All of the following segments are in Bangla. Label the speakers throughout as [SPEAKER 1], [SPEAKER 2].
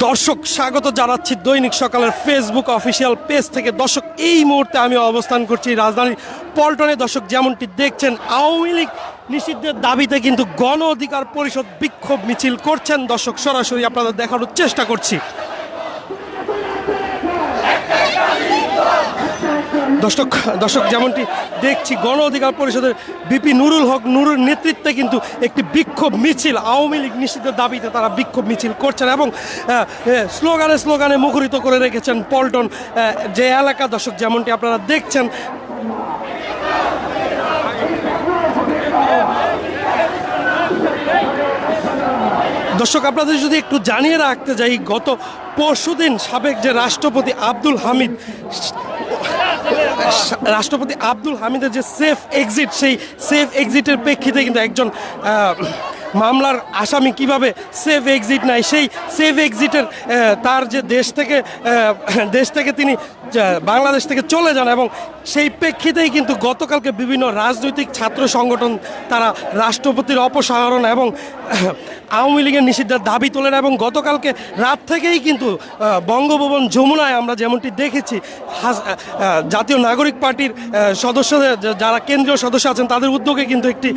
[SPEAKER 1] দর্শক স্বাগত জানাচ্ছি দৈনিক সকালের ফেসবুক অফিসিয়াল পেজ থেকে। দর্শক এই মুহূর্তে আমি অবস্থান করছি রাজধানীর পল্টনে। দর্শক যেমনটি দেখছেন আওয়ামী লীগ নিষিদ্ধের দাবিতে কিন্তু গণ অধিকার পরিষদ বিক্ষোভ মিছিল করছেন। দর্শক সরাসরি আপনাদের দেখানোর চেষ্টা করছি। দর্শক যেমনটি দেখছি গণ অধিকার পরিষদের বিপি নুরুল হক নুরুর নেতৃত্বে কিন্তু একটি বিক্ষোভ মিছিল আওয়ামী লীগ নিষিদ্ধের দাবিতে তারা বিক্ষোভ মিছিল করছেন এবং স্লোগানে মুখরিত করে রেখেছেন পল্টন যে এলাকা। দর্শক যেমনটি আপনারা দেখছেন দর্শক আপনাদের যদি একটু জানিয়ে রাখতে যাই, গত পরশুদিন সাবেক যে রাষ্ট্রপতি আব্দুল হামিদের যে সেফ এক্সিট, সেই সেফ এক্সিটের প্রেক্ষিতে কিন্তু একজন মামলার আসামি কিভাবে সেফ এক্সিট নেয়, সেই সেফ এক্সিটের তার যে দেশ থেকে তিনি বাংলাদেশ থেকে চলে যান এবং সেই প্রেক্ষিতেই কিন্তু গতকালকে বিভিন্ন রাজনৈতিক ছাত্র সংগঠন তারা রাষ্ট্রপতির অপসারণ এবং আওয়ামী লীগের নিষিদ্ধের দাবি তোলেন এবং গতকালকে রাত থেকেই কিন্তু বঙ্গভবন যমুনায় আমরা যেমনটি দেখেছি জাতীয় নাগরিক পার্টির সদস্যদের যারা কেন্দ্রীয় সদস্য আছেন তাদের উদ্যোগে কিন্তু একটি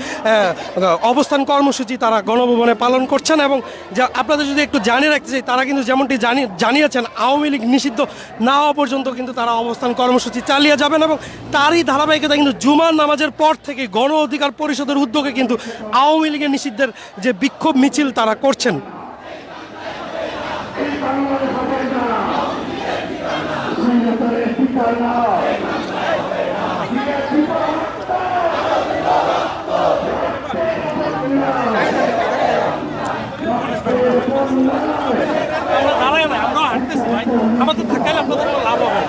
[SPEAKER 1] অবস্থান কর্মসূচি তারা গণভবনে পালন করছেন এবং যা আপনাদের যদি একটু জানিয়ে রাখতে চাই, তারা কিন্তু যেমনটি জানিয়েছেন আওয়ামী লীগ নিষিদ্ধ না হওয়া পর্যন্ত কিন্তু তারা অবস্থান কর্মসূচি চালিয়ে যাবেন এবং তারই ধারাবাহিকতা কিন্তু জুমার নামাজের পর থেকে গণ অধিকার পরিষদের উদ্যোগে কিন্তু আওয়ামী লীগের নিষিদ্ধের যে বিক্ষোভ মিছিল তারা করছেন। আমাদের থাকালে আপনাদের লাভ হবে।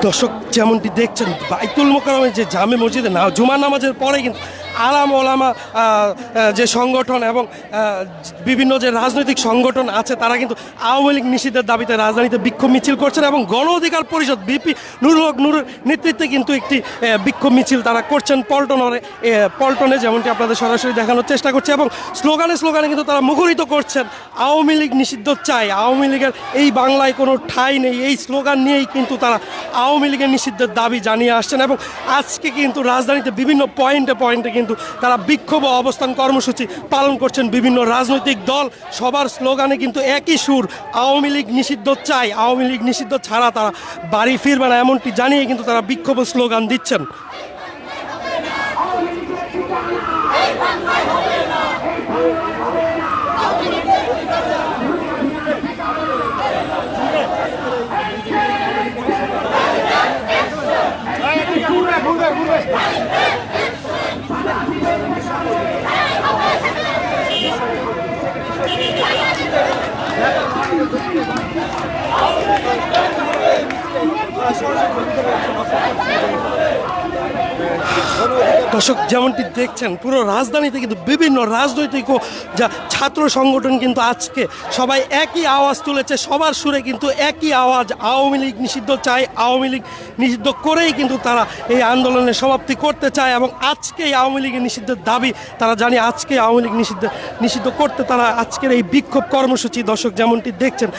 [SPEAKER 1] দর্শক যেমনটি দেখছেন বাইতুল মোকাররমের যে জামে মসজিদে জুমার নামাজের পরে কিন্তু আলাম ওলামা যে সংগঠন এবং বিভিন্ন যে রাজনৈতিক সংগঠন আছে তারা কিন্তু আওয়ামী লীগ নিষিদ্ধের দাবিতে রাজধানীতে বিক্ষোভ মিছিল করছেন এবং গণ অধিকার পরিষদ বিপি নুরুল হক নুরুর নেতৃত্বে কিন্তু একটি বিক্ষোভ মিছিল তারা করছেন পল্টনে যেমনটি আপনাদের সরাসরি দেখানোর চেষ্টা করছে এবং স্লোগানে কিন্তু তারা মুখরিত করছেন আওয়ামী লীগ নিষিদ্ধ চাই, আওয়ামী লীগের এই বাংলায় কোনো ঠাঁই নেই, এই স্লোগান নিয়েই কিন্তু তারা আওয়ামী লীগের নিষিদ্ধের দাবি জানিয়ে আসছেন এবং আজকে কিন্তু রাজধানীতে বিভিন্ন পয়েন্টে কিন্তু তারা বিক্ষোভ অবস্থান কর্মসূচি পালন করছেন। বিভিন্ন রাজনৈতিক দল সবার স্লোগানে কিন্তু একই সুর, আওয়ামী লীগ নিষিদ্ধ চাই, আওয়ামী লীগ নিষিদ্ধ ছাড়া তারা বাড়ি ফিরবে না, এমনটি জানিয়ে কিন্তু তারা বিক্ষোভ স্লোগান দিচ্ছেন। দর্শক যেমনটি দেখছেন পুরো রাজধানীতে কিন্তু বিভিন্ন রাজনৈতিক ও যা ছাত্র সংগঠন কিন্তু আজকে সবাই একই আওয়াজ তুলেছে, সবার সুরে কিন্তু একই আওয়াজ, আওয়ামী লীগ নিষিদ্ধ চাই, আওয়ামী লীগ নিষিদ্ধ করেই কিন্তু তারা এই আন্দোলনের সমাপ্তি করতে চায় এবং আজকেই আওয়ামী লীগের নিষিদ্ধের দাবি তারা জানি আজকে আওয়ামী লীগ নিষিদ্ধ করতে তারা আজকের এই বিক্ষোভ কর্মসূচি দর্শক যেমনটি দেখছেন।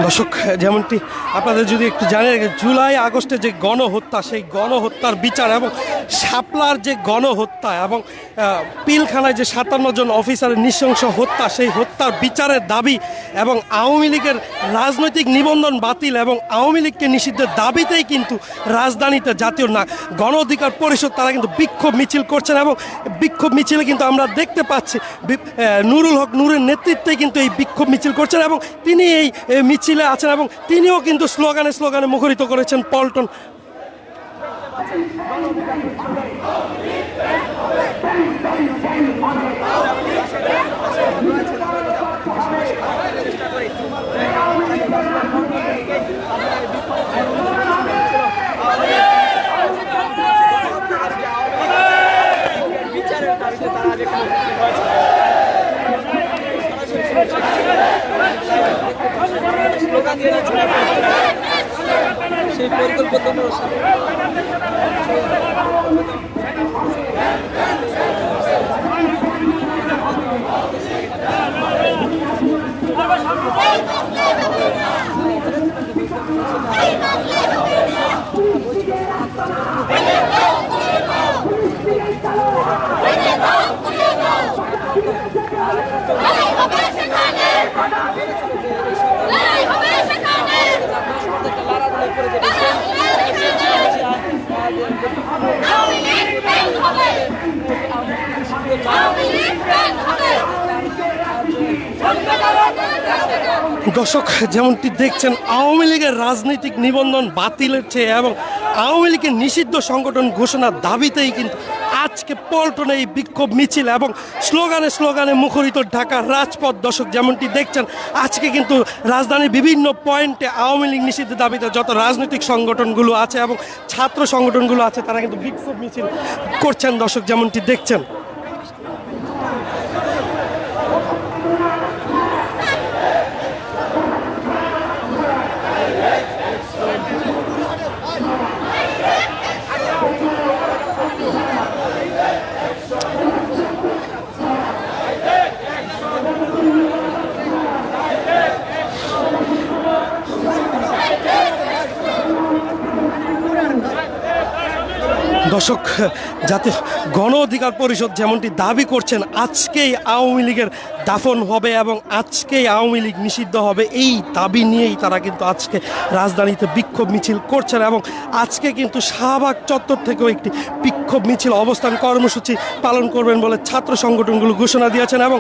[SPEAKER 1] দর্শক যেমনটি আপনাদের যদি একটু জানিয়ে রাখেন জুলাই আগস্টে যে গণহত্যা, সেই গণহত্যার বিচার এবং শাপলার যে গণহত্যা এবং পিলখানায় যে 57 জন অফিসারের নৃশংস হত্যা, সেই হত্যার বিচারের দাবি এবং আওয়ামী লীগের রাজনৈতিক নিবন্ধন বাতিল এবং আওয়ামী লীগকে নিষিদ্ধের দাবিতেই কিন্তু রাজধানীতে জাতীয় গণ অধিকার পরিষদ তারা কিন্তু বিক্ষোভ মিছিল করছেন এবং বিক্ষোভ মিছিলে কিন্তু আমরা দেখতে পাচ্ছি নুরুল হক নুরের নেতৃত্বে কিন্তু এই বিক্ষোভ মিছিল করছেন এবং তিনি এই মিছিলে আছেন এবং তিনিও কিন্তু স্লোগানে মুখরিত করেছেন পল্টন।
[SPEAKER 2] সেই পরিকল্পনা
[SPEAKER 1] দর্শক যেমনটি দেখছেন, আওয়ামী লীগের রাজনৈতিক নিবন্ধন বাতিলের চেয়ে এবং আওয়ামী লীগের নিষিদ্ধ সংগঠন ঘোষণার দাবিতেই কিন্তু আজকে পল্টনে এই বিক্ষোভ মিছিল এবং স্লোগানে স্লোগানে মুখরিত ঢাকার রাজপথ। দর্শক যেমনটি দেখছেন, আজকে কিন্তু রাজধানীর বিভিন্ন পয়েন্টে আওয়ামী লীগ নিষিদ্ধের দাবিতে যত রাজনৈতিক সংগঠনগুলো আছে এবং ছাত্র সংগঠনগুলো আছে তারা কিন্তু বিক্ষোভ মিছিল করছেন। দর্শক যেমনটি দেখছেন, দর্শক জাতীয় গণ অধিকার পরিষদ যেমনটি দাবি করছেন আজকেই আওয়ামী লীগের দাফন হবে এবং আজকেই আওয়ামী লীগ নিষিদ্ধ হবে, এই দাবি নিয়েই তারা কিন্তু আজকে রাজধানীতে বিক্ষোভ মিছিল করছেন এবং আজকে কিন্তু শাহবাগ চত্বর থেকেও একটি বিক্ষোভ মিছিল অবস্থান কর্মসূচি পালন করবেন বলে ছাত্র সংগঠনগুলো ঘোষণা দিয়েছেন এবং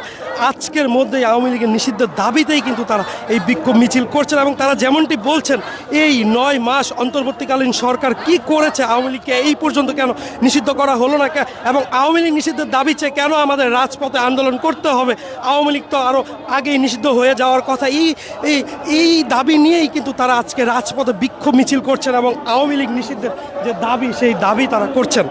[SPEAKER 1] আজকের মধ্যেই আওয়ামী লীগের নিষিদ্ধের দাবিতেই কিন্তু তারা এই বিক্ষোভ মিছিল করছেন এবং তারা যেমনটি বলছেন এই 9 মাস অন্তর্বর্তীকালীন সরকার কি করেছে, আওয়ামী লীগকে এই পর্যন্ত কেন নিষিদ্ধ করা হলো না এবং আওয়ামী লীগ নিষিদ্ধের দাবি চেয়ে কেন আমাদের রাজপথে আন্দোলন করতে হবে, আওয়ামী লীগ তো আরও আগেই নিষিদ্ধ হয়ে যাওয়ার কথা, এই দাবি নিয়েই কিন্তু তারা আজকে রাজপথে বিক্ষোভ মিছিল করছেন এবং আওয়ামী লীগ নিষিদ্ধের যে দাবি সেই দাবি তারা করছেন।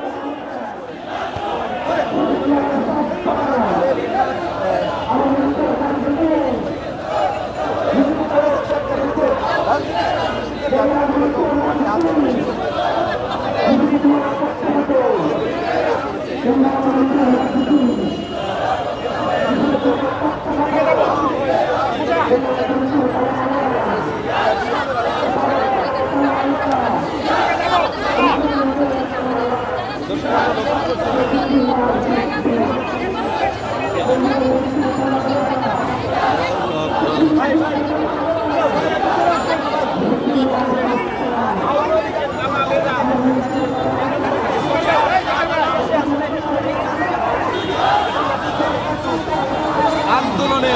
[SPEAKER 2] আন্দোলনে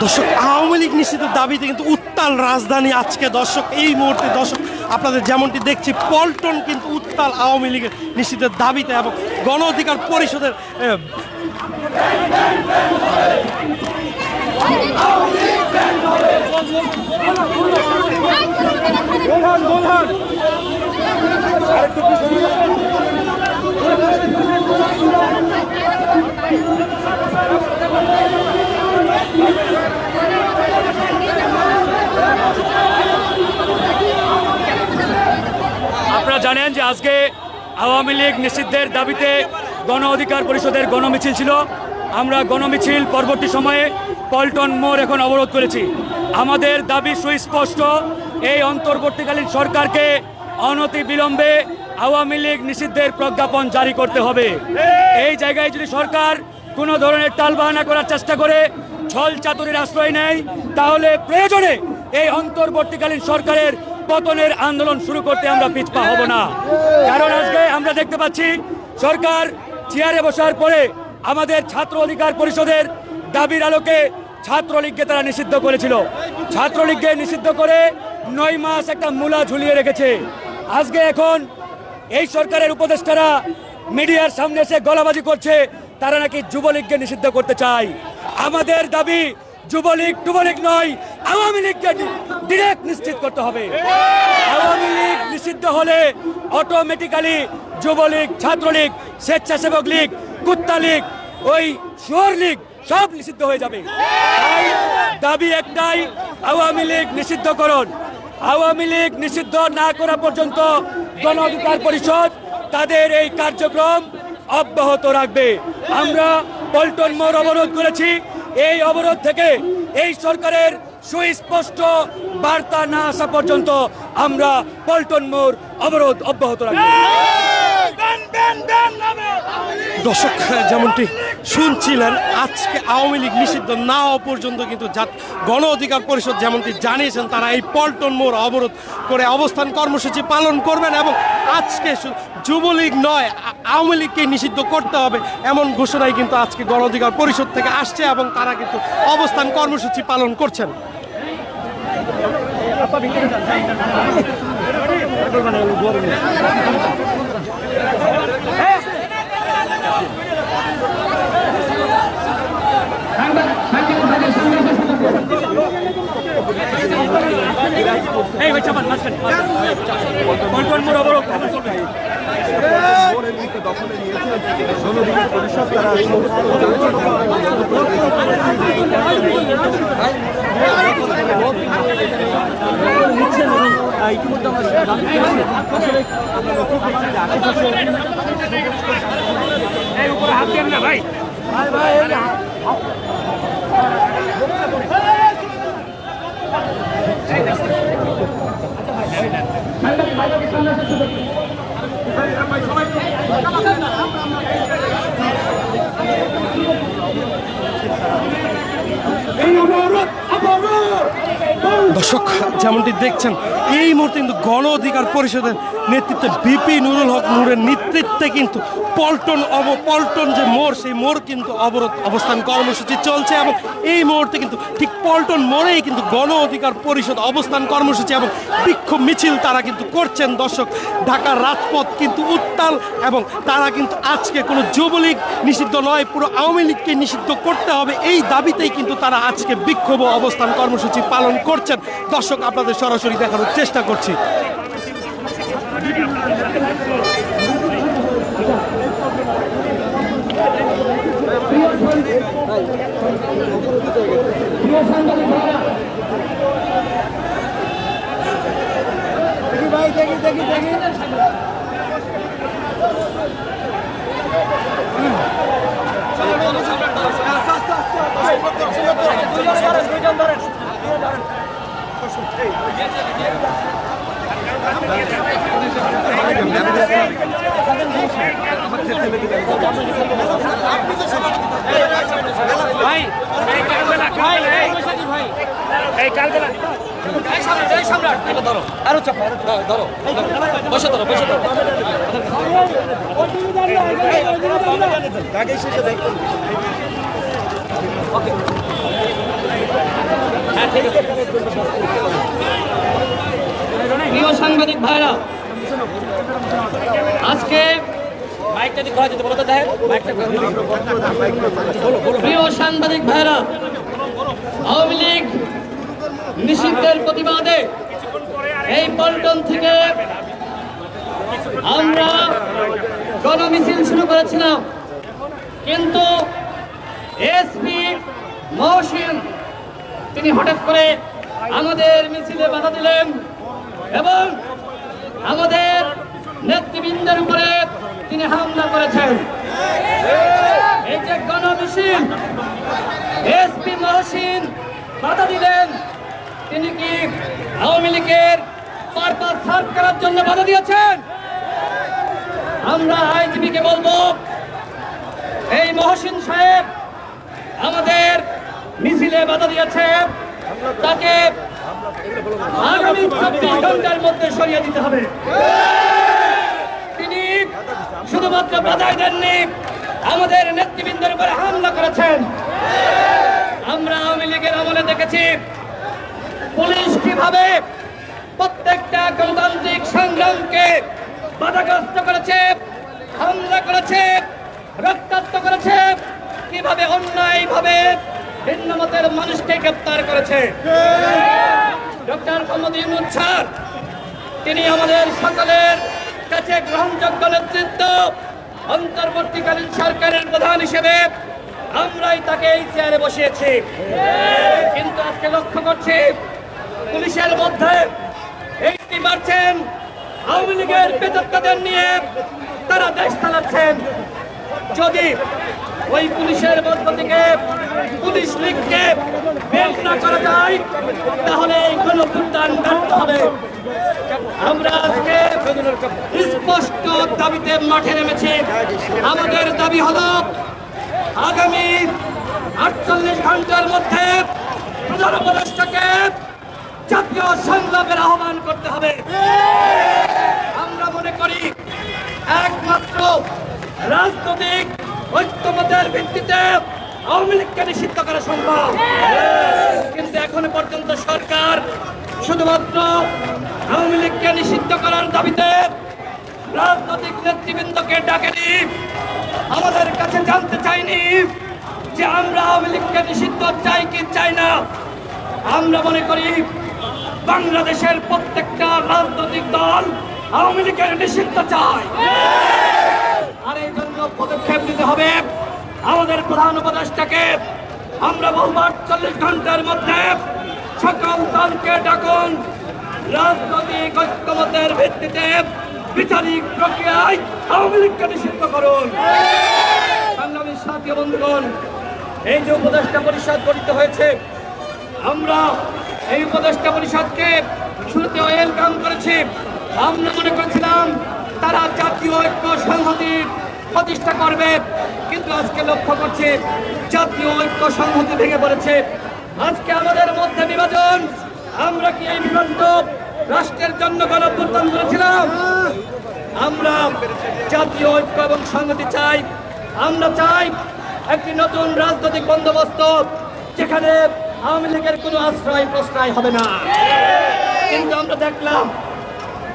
[SPEAKER 1] দর্শক আওয়ামী লীগ নিষিদ্ধের দাবিতে কিন্তু উত্তাল রাজধানী আজকে। দর্শক এই মুহূর্তে দর্শক আপনাদের যেমনটি দেখছি পল্টন কিন্তু উত্তাল আওয়ামী লীগের নিষিদ্ধের দাবিতে এবং গণ অধিকার পরিষদের
[SPEAKER 3] আপনারা জানেন যে আজকে আওয়ামী লীগ নিষিদ্ধের দাবিতে গণ অধিকার পরিষদের গণমিছিল ছিল। আমরা গণমিছিল পরবর্তী সময়ে পল্টন মোড় এখন অবরোধ করেছি। আমাদের দাবি সুস্পষ্ট, এই অন্তর্বর্তীকালীন সরকারকে অনতি বিলম্বে আওয়ামী লীগ নিষিদ্ধের প্রজ্ঞাপন জারি করতে হবে। এই জায়গায় যদি সরকার কোনো ধরনের টালবাহানা করার চেষ্টা করে, ছল চাতুরির আশ্রয় নেয়, তাহলে প্রয়োজনে এই অন্তর্বর্তীকালীন সরকারের পতনের আন্দোলন শুরু করতে আমরা পিছপা হব না। কারণ আজকে আমরা দেখতে পাচ্ছি সরকার চেয়ারে বসার পরে আমাদের ছাত্র অধিকার পরিষদের দাবির আলোকে ছাত্রলীগকে তারা নিষিদ্ধ করেছিল। ছাত্রলীগকে নিষিদ্ধ করে 9 মাস একটা মূলা ঝুলিয়ে রেখেছে। আজকে এখন এই সরকারের উপদেষ্টারা মিডিয়ার সামনে এসে গলাবাজি করছে, তারা নাকি যুবলীগকে নিষিদ্ধ করতে চায়। আমাদের দাবি যুবলীগ নয়, আওয়ামী লীগকে ডিরেক্ট নিশ্চিত করতে হবে। আওয়ামী লীগ নিষিদ্ধ হলে অটোমেটিক্যালি যুবলীগ, ছাত্রলীগ, স্বেচ্ছাসেবক লীগ, কুত্তা লীগ, ওই শুয়োর লীগ সব নিষিদ্ধ হয়ে যাবে। তাই দাবি একটাই, আওয়ামী লীগ নিষিদ্ধকরণ। আওয়ামী লীগ নিষিদ্ধ না করা পর্যন্ত গণ অধিকার পরিষদ তাদের এই কার্যক্রম অব্যাহত রাখবে। আমরা পল্টন মোড় অবরোধ করেছি। এই অবরোধ থেকে এই সরকারের সুস্পষ্ট বার্তা না আসা পর্যন্ত আমরা পল্টন মোড় অবরোধ অব্যাহত রাখবো।
[SPEAKER 1] দর্শক, যেমনটি শুনছিলেন, আজকে আওয়ামী লীগ নিষিদ্ধ না হওয়া পর্যন্ত কিন্তু গণ অধিকার পরিষদ যেমনটি জানিয়েছেন, তারা এই পল্টন মোড় অবরোধ করে অবস্থান কর্মসূচি পালন করবেন এবং আজকে যুবলীগ নয়, আওয়ামী লীগকে নিষিদ্ধ করতে হবে এমন ঘোষণাই কিন্তু আজকে গণ অধিকার পরিষদ থেকে আসছে এবং তারা কিন্তু অবস্থান কর্মসূচি পালন করছেন।
[SPEAKER 3] এই বাচ্চা মান মাঝখানে পল্টন মোড় অবরোধ
[SPEAKER 2] দখলে নিয়েছে গণ অধিকার পরিষদ। তারা নিচ্ছেন এবং ইতিমধ্যে আমরা জানতে পেরেছি আসলে আমরা লক্ষ্য করছি যে আশেপাশে
[SPEAKER 3] উপরে হাত দেন না ভাই।
[SPEAKER 1] দর্শক, যেমনটি দেখছেন, এই মুহূর্তে কিন্তু গণ অধিকার পরিষদের নেতৃত্বে বিপি নুরুল হক নূরের নেতৃত্বে কিন্তু পল্টন যে মোড়, সেই মোড় কিন্তু অবস্থান কর্মসূচি চলছে এবং এই মুহূর্তে কিন্তু ঠিক পল্টন মোড়েই কিন্তু গণ অধিকার পরিষদ অবস্থান কর্মসূচি এবং বিক্ষোভ মিছিল তারা কিন্তু করছেন। দর্শক, ঢাকার রাজপথ কিন্তু উত্তাল এবং তারা কিন্তু আজকে কোনো যুবলীগ নিষিদ্ধ নয়, পুরো আওয়ামী লীগকে নিষিদ্ধ করতে হবে এই দাবিতেই কিন্তু তারা আজকে বিক্ষোভ ও অবস্থান কর্মসূচি পালন করছেন। দর্শক, আপনাদের সরাসরি দেখানোর চেষ্টা করছি।
[SPEAKER 2] আরো চাপ ধরো বসে ধরো
[SPEAKER 4] প্রিয় সাংবাদিক ভাইরা, আজকে প্রিয় সাংবাদিক ভাইরা, আওয়ামী লীগ নিষিদ্ধের প্রতিবাদে এই পল্টন থেকে আমরা গণমিছিল শুরু করেছিলাম, কিন্তু এসপি মহসিন তিনি হঠাৎ করে আমাদের মিছিলে বাধা দিলেন এবং আমাদের নেতৃবৃন্দের উপরে তিনি হামলা করেছেন। এই যে গণমিছিল, এসপি মহসিন বাধা দিলেন, তিনি কি আওয়ামী লীগের পারপাস সার্ভ করার জন্য বাধা দিয়েছেন? আমরা আইজিপিকে বলবো, এই মহসিন সাহেব আমাদের মিছিলে বাধা দিয়েছে, তাকে আগামী 24 ঘন্টার মধ্যে সরিয়ে দিতে হবে। তিনি শুধুমাত্র বাধাই দেননি, আমাদের নেতৃবৃন্দের উপরে হামলা করেছেন। আমরা আওয়ামী লীগের আমলে দেখেছি পুলিশ কিভাবে প্রত্যেকটা গণতান্ত্রিক সংগ্রামকে বাধাগ্রস্ত করেছে, হামলা করেছে, রক্তাক্ত করেছে, কিভাবে অন্যায়ভাবে ভিন্ন মতের মানুষকে গ্রেপ্তার করেছে। ডক্টর মোহাম্মদ ইউনূস স্যার, তিনি আমাদের সকলের কাছে গ্রহণযোগ্য নেতৃত্ব, অন্তর্বর্তীকালীন সরকারের প্রধান হিসেবে আমরাই তাকে এই চেয়ারে বসিয়েছি। কিন্তু আজকে লক্ষ্য করছি পুলিশের মধ্যে 80% আওয়ামী লীগের বেতনকাদের নিয়ে তারা দেশ চালাচ্ছেন। যদি ওই পুলিশের মধ্য থেকে পুলিশ লীগকে বের না করা যায়, তাহলে এই গণঅভ্যুত্থান ব্যর্থ হবে। আমরা আজকে স্পষ্ট দাবিতে মাঠে নেমেছি। আমাদের দাবি হলো আগামী 48 ঘন্টার মধ্যে প্রধান উপদেষ্টাকে জাতীয় সংলাপের আহ্বান করতে হবে। আমরা মনে করি একমাত্র রাজনৈতিক ঐক্যমতের ভিত্তিতে আওয়ামী লীগকে নিষিদ্ধ করা সম্ভব। কিন্তু এখনো পর্যন্ত সরকার শুধুমাত্র আওয়ামী লীগকে নিষিদ্ধ করার দাবিতে রাজনৈতিক নেতৃবৃন্দকে ডাকেনি, আমাদের কাছে জানতে চাইনি যে আমরা আওয়ামী লীগকে নিষিদ্ধ চাই কি চাই না। আমরা মনে করি বাংলাদেশের প্রত্যেকটা রাজনৈতিক দল আওয়ামী লীগের নিষিদ্ধ চায়। আর এই জন্য পদক্ষেপ নিতে হবে আমাদের প্রধান উপদেষ্টাকে। আমরা বলব 48 ঘন্টার মধ্যে সকল দলকে ডাকুন, রাজনৈতিক ঐক্যমতের ভিত্তিতে বিচারিক প্রক্রিয়ায় আওয়ামী লীগকে নিষিদ্ধ করুন। সংগ্রামী সাথী বন্ধুগণ, এই যে উপদেষ্টা পরিষদ গঠিত হয়েছে, আমরা এই উপদেষ্টা পরিষদকে শুরুতে ওয়েলকাম করেছি। আমরা মনে করেছিলাম তারা জাতীয় ঐক্য সংহতির প্রতিষ্ঠা করবে, কিন্তু আজকে লক্ষ্য করছে জাতীয় ঐক্য সংহতি ভেঙে পড়েছে। আজকে আমাদের মধ্যে বিভাজন। আমরা কি এই বিভাজিত রাষ্ট্রের জন্য গণঅভ্যুত্থান করেছিলাম? আমরা জাতীয় ঐক্য এবং সংহতি চাই। আমরা চাই একটি নতুন রাজনৈতিক বন্দোবস্ত, যেখানে আওয়ামী লীগের কোনো আশ্রয় প্রশ্রয় হবে না। কিন্তু আমরা দেখলাম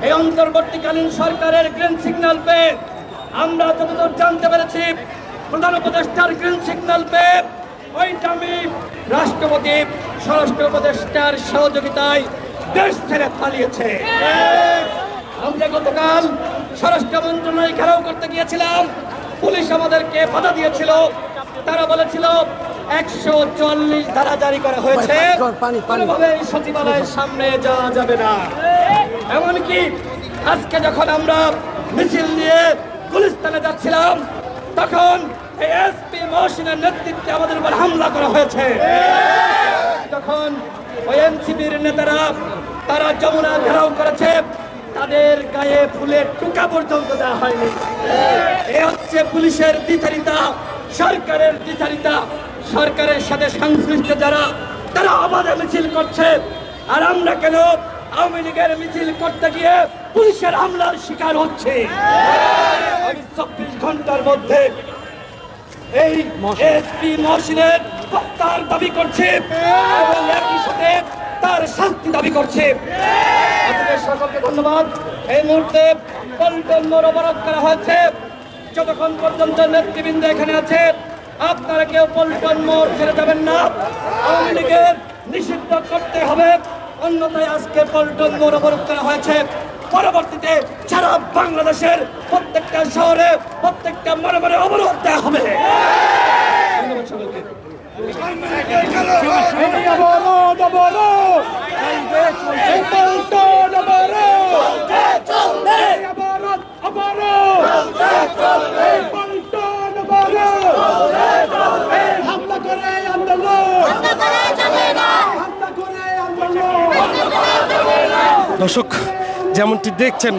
[SPEAKER 4] এই অন্তর্বর্তীকালীন সরকারের গ্রিন সিগন্যাল পেয়ে, আমরা যতদূর জানতে পেরেছি, প্রধান উপদেষ্টার গ্রিন সিগন্যাল পেয়ে ওই দামি রাষ্ট্রপতি স্বরাষ্ট্র উপদেষ্টার সহযোগিতায় দেশ ছেড়ে পালিয়েছে। আমরা গতকাল স্বরাষ্ট্র মন্ত্রণালয় ঘেরাও করতে গিয়েছিলাম, পুলিশ আমাদেরকে বাধা দিয়েছিল। তারা বলেছিল 144 ধারা জারি করা হয়েছে, কোনোভাবে সচিবালয়ের সামনে যাওয়া যাবে না। এমনকি আজকে যখন আমরা মিছিল নিয়ে গুলিস্তানে যাচ্ছিলাম, তখন এসপি মহসিনের নেতৃত্বে আমাদের উপর হামলা করা হয়েছে। তখন ওই এনসিপির নেতারা তারা যমুনা ঘেরাও করেছে, তাদের গায়ে ফুলের টুকা পর্যন্ত দেওয়া হয়নি। এ হচ্ছে পুলিশের দ্বিচারিতা, সরকারের দ্বিচারিতা। সরকারের সাথে সংশ্লিষ্ট যারা, তারা আমাদের মিছিল করছে, আর আমরা কেন আওয়ামী লীগের মিছিল করতে গিয়ে পুলিশের হামলার শিকার হচ্ছে? আমি 24 ঘন্টার মধ্যে এই এসপি মহসিনের হত্যার দাবি করছে এবং একই সাথে তার শাস্তি দাবি করছে। আপনাদের সকলকে ধন্যবাদ। এই মুহূর্তে পল্টন মোড় অবরোধ করা হয়েছে। যতক্ষণ পর্যন্ত নেতৃবৃন্দ এখানে আছে, আপনারা কেউ পল্টন মোড় ছেড়ে যাবেন না। আওয়ামী লীগের নিষিদ্ধ করতে হবে, অন্যথায় আজকে পল্টন মোড় অবরোধ করা হয়েছে। পরবর্তীতে সারা বাংলাদেশের প্রত্যেকটা শহরে, প্রত্যেকটা মনে মনে অবরোধ দেওয়া হবে। ধন্যবাদ সকলকে।
[SPEAKER 1] দর্শক, যেমনটি দেখছেন,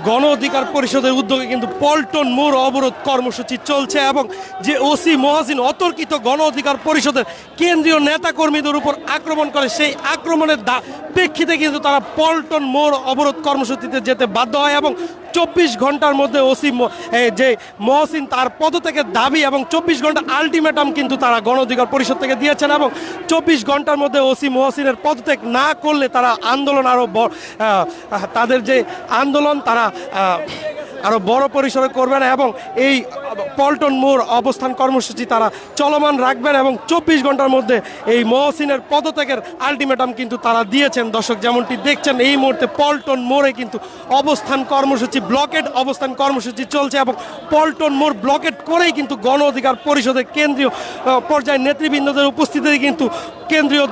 [SPEAKER 1] গণ অধিকার পরিষদের উদ্যোগে কিন্তু পল্টন মোড় অবরোধ কর্মসূচি চলছে এবং যে ওসি মহসিন অতর্কিত গণ অধিকার পরিষদের কেন্দ্রীয় নেতাকর্মীদের উপর আক্রমণ করে, সেই আক্রমণের প্রেক্ষিতে কিন্তু তারা পল্টন মোড় অবরোধ কর্মসূচিতে যেতে বাধ্য হয় এবং 24 ঘন্টার মধ্যে ওসি যে মহসিন তার পদত্যাগের দাবি এবং 24 ঘন্টা আলটিমেটাম কিন্তু তারা গণ অধিকার পরিষদ থেকে দিয়েছেন এবং 24 ঘন্টার মধ্যে ওসি মহসিনের পদত্যাগ না করলে তারা আন্দোলন আরও তাদের যে আন্দোলন তারা আরও বড় পরিসরে করবেন এবং এই পল্টন মোড় অবস্থান কর্মসূচি তারা চলমান রাখবেন এবং 24 ঘন্টার মধ্যে এই মহসিনের পদত্যাগের আলটিমেটাম কিন্তু তারা দিয়েছেন। দর্শক যেমনটি দেখছেন এই মুহূর্তে পল্টন মোড়ে কিন্তু অবস্থান কর্মসূচি ব্লকেড অবস্থান কর্মসূচি চলছে এবং পল্টন মোড় ব্লকেড করেই কিন্তু গণ অধিকার পরিষদের কেন্দ্রীয় পর্যায়ের নেতৃবৃন্দদের উপস্থিতিতে কিন্তু কেন্দ্রীয়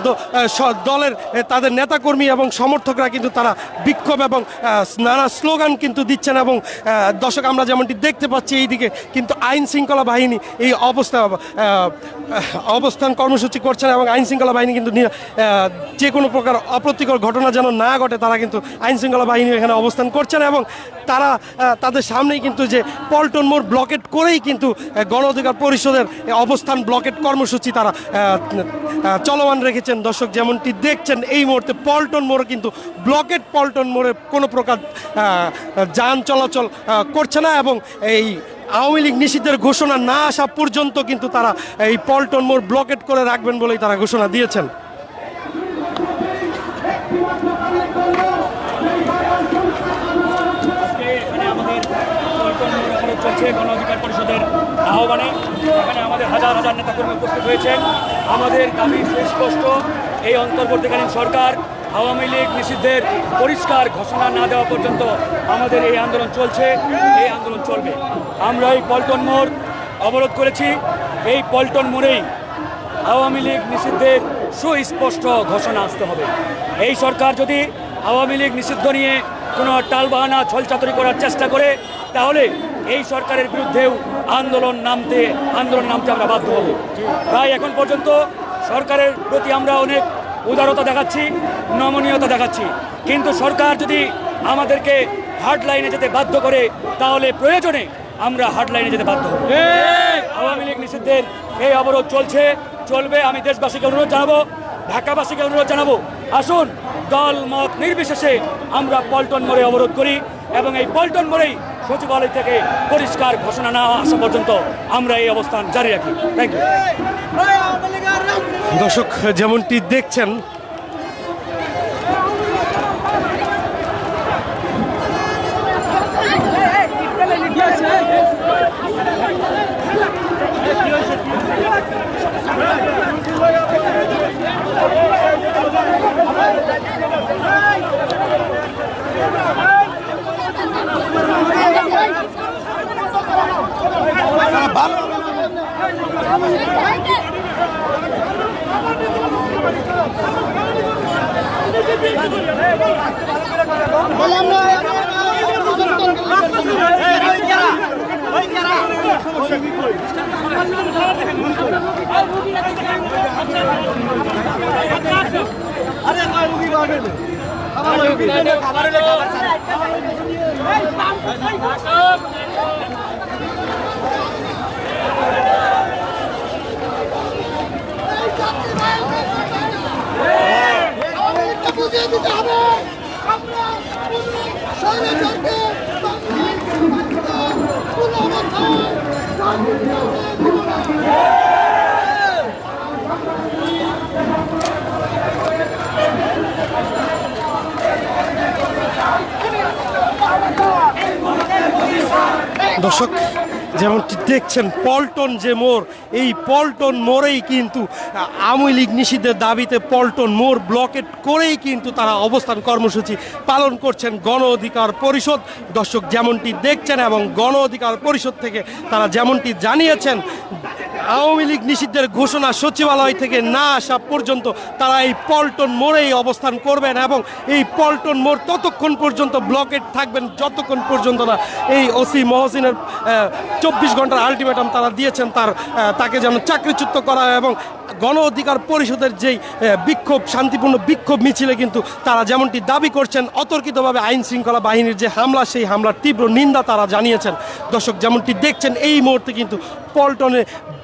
[SPEAKER 1] দলের তাদের নেতাকর্মী এবং সমর্থকরা কিন্তু তারা বিক্ষোভ এবং নানা স্লোগান কিন্তু দিচ্ছেন এবং দর্শক আমরা যেমনটি দেখতে পাচ্ছি এইদিকে কিন্তু আইন শৃঙ্খলা বাহিনী এই অবস্থান কর্মসূচি করছেন এবং আইন শৃঙ্খলা বাহিনী কিন্তু যে কোনো প্রকার অপ্রীতিকর ঘটনা যেন না ঘটে তারা কিন্তু আইন শৃঙ্খলা বাহিনী এখানে অবস্থান করছেন এবং তারা তাদের সামনেই কিন্তু যে পল্টন মোড় ব্লকেট করেই কিন্তু গণ অধিকার পরিষদের অবস্থান ব্লকেট কর্মসূচি তারা চলমান রেখেছেন। দর্শক যেমনটি দেখছেন এই মুহূর্তে পল্টন মোড়ে কিন্তু ব্লকেট পল্টন মোড়ে কোনো প্রকার যান চলাচল করছে না এবং এই আওয়ামী লীগ নিষিদ্ধের ঘোষণা না আসা পর্যন্ত কিন্তু তারা এই পল্টন মোড় ব্লকেট করে রাখবেন বলেই তারা ঘোষণা দিয়েছেন।
[SPEAKER 3] চলছে গণ অধিকার পরিষদের আহ্বানে এখানে আমাদের হাজার হাজার নেতাকর্মী উপস্থিত হয়েছেন। আমাদের দাবি সুস্পষ্ট, এই অন্তর্বর্তীকালীন সরকার আওয়ামী লীগ নিষিদ্ধের পরিষ্কার ঘোষণা না দেওয়া পর্যন্ত আমাদের এই আন্দোলন চলছে, এই আন্দোলন চলবে। আমরা এই পল্টন মোড় অবরোধ করেছি, এই পল্টন মোড়েই আওয়ামী লীগ নিষিদ্ধের সুস্পষ্ট ঘোষণা আসতে হবে। এই সরকার যদি আওয়ামী লীগ নিষিদ্ধ নিয়ে কোনো টালবাহানা ছলচাতুরি করার চেষ্টা করে তাহলে এই সরকারের বিরুদ্ধেও আন্দোলন নামতে আমরা বাধ্য হব। তাই এখন পর্যন্ত সরকারের প্রতি আমরা অনেক উদারতা দেখাচ্ছি, নমনীয়তা দেখাচ্ছি, কিন্তু সরকার যদি আমাদেরকে হার্ড লাইনে যেতে বাধ্য করে তাহলে প্রয়োজনে আমরা হার্ড লাইনে যেতে বাধ্য হব। আওয়ামী লীগ নিষিদ্ধের এই অবরোধ চলবে। আমি দেশবাসীকে অনুরোধ জানাবো, ঢাকাবাসীকে অনুরোধ জানাবো, আসুন দল মত নির্বিশেষে আমরা পল্টন মোড়ে অবরোধ করি এবং এই পল্টন মোড়েই সচিবালয় থেকে পরিষ্কার ঘোষণা না আসা পর্যন্ত আমরা এই অবস্থান জারি রাখি। Thank you.
[SPEAKER 1] দর্শক যেমনটি দেখছেন
[SPEAKER 5] বুঝিয়ে দিতে হবে আমরা স্বৈরাচারকে
[SPEAKER 1] দর্শক যেমনটি দেখছেন পল্টন যে মোড়, এই পল্টন মোড়েই কিন্তু আওয়ামী লীগ নিষিদ্ধের দাবিতে পল্টন মোড় ব্লকেট করেই কিন্তু তারা অবস্থান কর্মসূচি পালন করছেন গণ অধিকার পরিষদ। দর্শক যেমনটি দেখছেন এবং গণ অধিকার পরিষদ থেকে তারা যেমনটি জানিয়েছেন আওয়ামী লীগ নিষিদ্ধের ঘোষণা সচিবালয় থেকে না আসা পর্যন্ত তারা এই পল্টন মোড়েই অবস্থান করবেন এবং এই পল্টন মোড় ততক্ষণ পর্যন্ত ব্লকেট থাকবেন যতক্ষণ পর্যন্ত না এই ওসি মহসিনের 24 ঘন্টার আলটিমেটাম তারা দিয়েছেন তাকে যেন চাকরিচ্যুত করা হয়। এবং গণ অধিকার পরিষদের যেই বিক্ষোভ, শান্তিপূর্ণ বিক্ষোভ মিছিলে কিন্তু তারা যেমনটি দাবি করছেন অতর্কিতভাবে আইন শৃঙ্খলা বাহিনীর যে হামলা, সেই হামলার তীব্র নিন্দা তারা জানিয়েছেন। দর্শক যেমনটি দেখছেন এই মুহূর্তে কিন্তু পল্টনে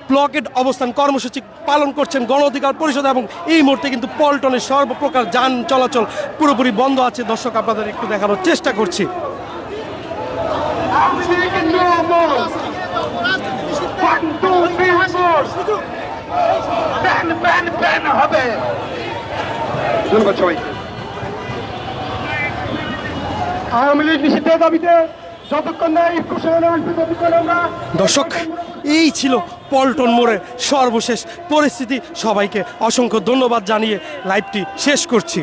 [SPEAKER 1] ব্লকেড অবস্থান কর্মসূচি পালন করছেন গণ অধিকার পরিষদ এবং এই মুহূর্তে কিন্তু পল্টনের সর্বপ্রকার যান চলাচল পুরোপুরি বন্ধ আছে। দর্শক আপনাদের একটু দেখানোর চেষ্টা করছি।
[SPEAKER 5] আওয়ামী লীগ নিষিদ্ধের দাবিতে যতক্ষণ না এই প্রশাসনের আসবে ততক্ষণ আমরা
[SPEAKER 1] দর্শক, এই ছিল পল্টন মোড়ের সর্বশেষ পরিস্থিতি। সবাইকে অসংখ্য ধন্যবাদ জানিয়ে লাইভটি শেষ করছি।